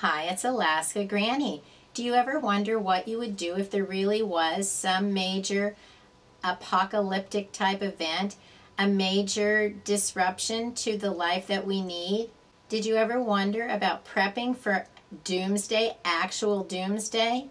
Hi, it's Alaska Granny. Do you ever wonder what you would do if there really was some major apocalyptic type event, a major disruption to the life that we need? Did you ever wonder about prepping for doomsday, actual doomsday?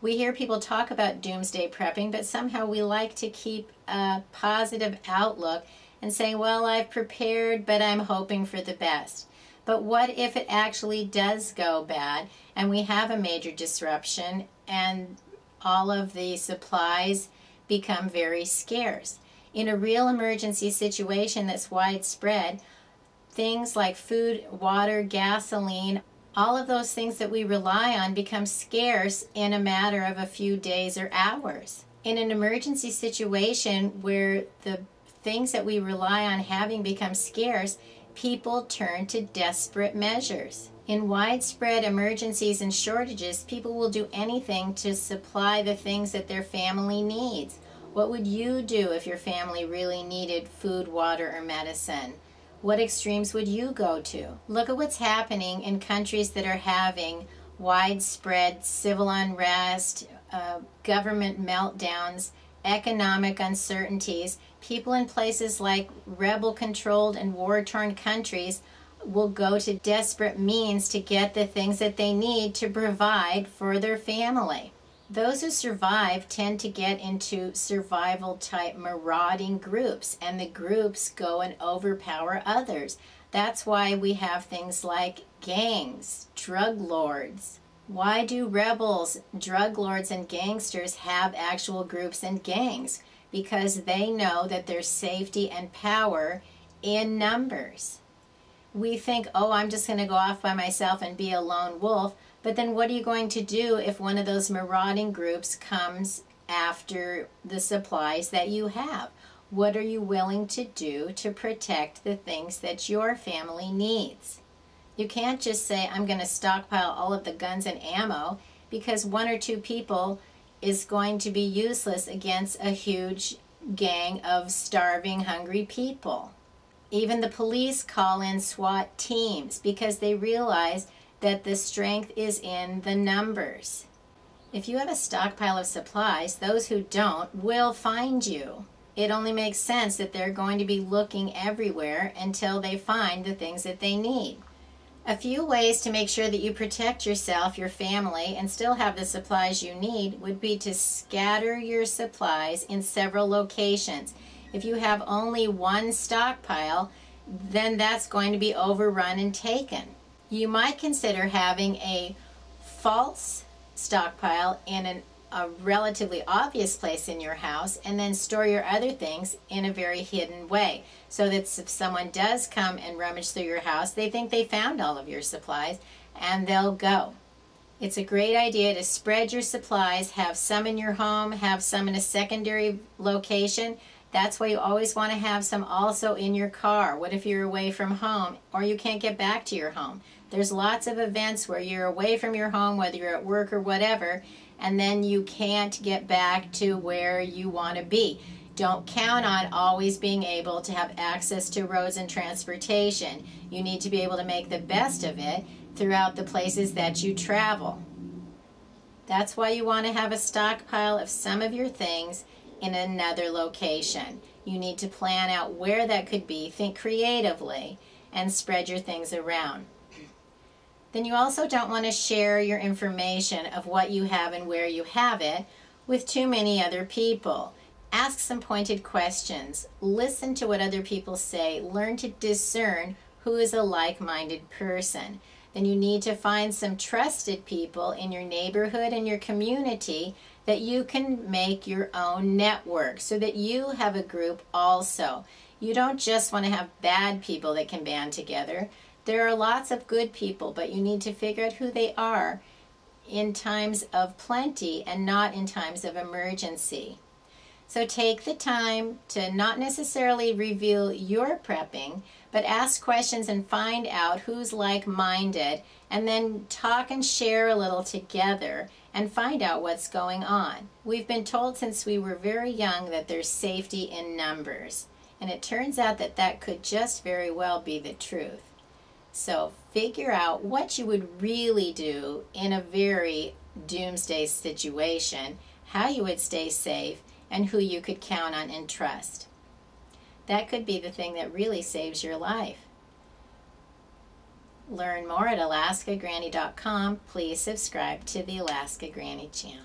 We hear people talk about doomsday prepping, but somehow we like to keep a positive outlook and say, well, I've prepared, but I'm hoping for the best. But what if it actually does go bad and we have a major disruption and all of the supplies become very scarce? In a real emergency situation that's widespread, things like food, water, gasoline, all of those things that we rely on become scarce in a matter of a few days or hours. In an emergency situation where the things that we rely on having become scarce, people turn to desperate measures. In widespread emergencies and shortages, people will do anything to supply the things that their family needs. What would you do if your family really needed food, water, or medicine? What extremes would you go to? Look at what's happening in countries that are having widespread civil unrest, government meltdowns, economic uncertainties. People in places like rebel-controlled and war-torn countries will go to desperate means to get the things that they need to provide for their family. Those who survive tend to get into survival-type marauding groups, and the groups go and overpower others. That's why we have things like gangs, drug lords. Why do rebels, drug lords, and gangsters have actual groups and gangs? Because they know that there's safety and power in numbers. We think, oh, I'm just going to go off by myself and be a lone wolf. But then what are you going to do if one of those marauding groups comes after the supplies that you have? What are you willing to do to protect the things that your family needs? You can't just say, I'm going to stockpile all of the guns and ammo, because one or two people is going to be useless against a huge gang of starving, hungry people. Even the police call in SWAT teams because they realize that the strength is in the numbers. If you have a stockpile of supplies, those who don't will find you. It only makes sense that they're going to be looking everywhere until they find the things that they need. A few ways to make sure that you protect yourself, your family, and still have the supplies you need would be to scatter your supplies in several locations. If you have only one stockpile, then that's going to be overrun and taken. You might consider having a false stockpile in a relatively obvious place in your house, and then store your other things in a very hidden way, so that if someone does come and rummage through your house, they think they found all of your supplies and they'll go. It's a great idea to spread your supplies, have some in your home, have some in a secondary location. That's why you always want to have some also in your car. What if you're away from home or you can't get back to your home? There's lots of events where you're away from your home, whether you're at work or whatever, and then you can't get back to where you want to be. Don't count on always being able to have access to roads and transportation. You need to be able to make the best of it throughout the places that you travel. That's why you want to have a stockpile of some of your things in another location. You need to plan out where that could be, think creatively, and spread your things around. Then you also don't want to share your information of what you have and where you have it with too many other people. Ask some pointed questions. Listen to what other people say. Learn to discern who is a like-minded person. Then you need to find some trusted people in your neighborhood and your community that you can make your own network so that you have a group also. You don't just want to have bad people that can band together. There are lots of good people, but you need to figure out who they are in times of plenty and not in times of emergency. So take the time to not necessarily reveal your prepping, but ask questions and find out who's like-minded, and then talk and share a little together and find out what's going on. We've been told since we were very young that there's safety in numbers, and it turns out that that could just very well be the truth. So figure out what you would really do in a very doomsday situation, how you would stay safe, and who you could count on and trust. That could be the thing that really saves your life. Learn more at alaskagranny.com. Please subscribe to the Alaska Granny channel.